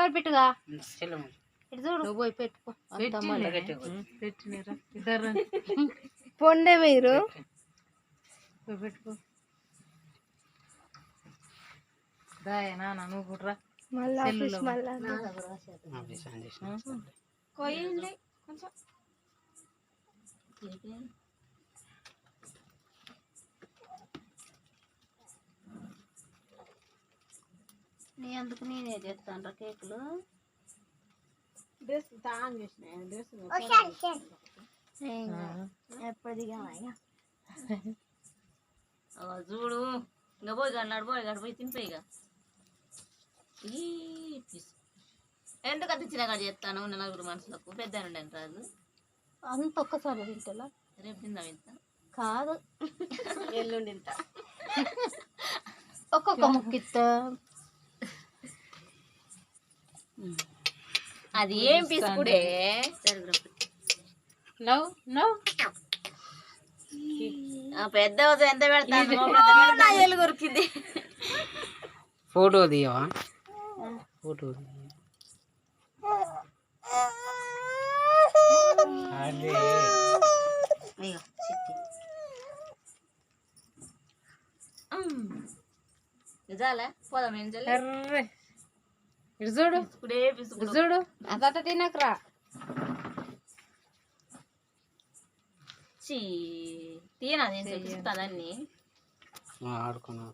పెట్టుగా చూడు పోయి పెట్టుకో పొండే మీరు పెట్టుకో దాయనా నువ్వు కుట్రా కొయ్యండి కొంచెం నీ అందుకు నేనే చేస్తాను రా కేకులు డ్రెస్ తాన్ చేసిన డ్రెస్ ఎప్పటిగా చూడు ఇంకా పోయి పోయి తినిపోయి ఇక ఎందుకు అంతించిన కాడ చేస్తాను నలుగురు మనుషులకు పెద్ద ఉండండి రాదు అంత ఒక్కసారి తింటా రేపు తిందాం ఇంత కాదు ఎల్లుండి ఇంత ఒక్కొక్క ముక్కిస్తా అది ఏం పీసుకుడే పెద్ద ఎంత పెడతాను కొరికింది ఫోటో తీయవా ఫోటో నిజాలే పోదాం ఏం చేయలే చూడు చూడు అదట తినకరా తీయనా నేను చూపిస్తాదన్ని ఆడుకున్నా